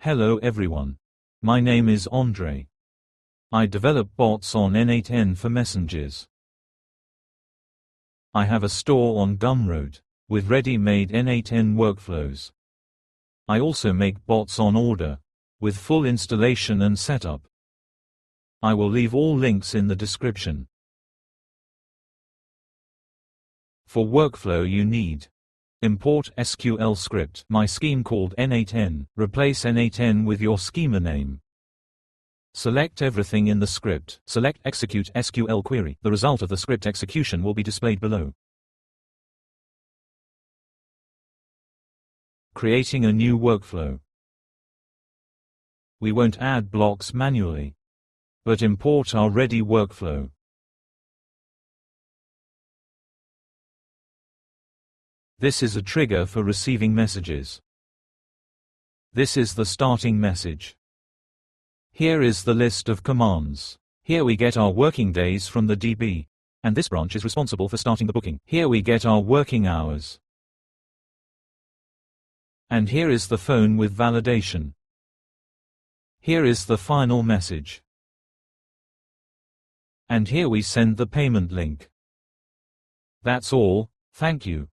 Hello everyone. My name is Andre. I develop bots on n8n for messengers. I have a store on Gumroad with ready-made n8n workflows. I also make bots on order with full installation and setup. I will leave all links in the description. For workflow you need import SQL script, my scheme called n8n, replace n8n with your schema name. Select everything in the script, select execute SQL query. The result of the script execution will be displayed below. Creating a new workflow. We won't add blocks manually, but import our ready workflow. This is a trigger for receiving messages. This is the starting message. Here is the list of commands. Here we get our working days from the DB, and this branch is responsible for starting the booking. Here we get our working hours. And here is the phone with validation. Here is the final message. And here we send the payment link. That's all, thank you.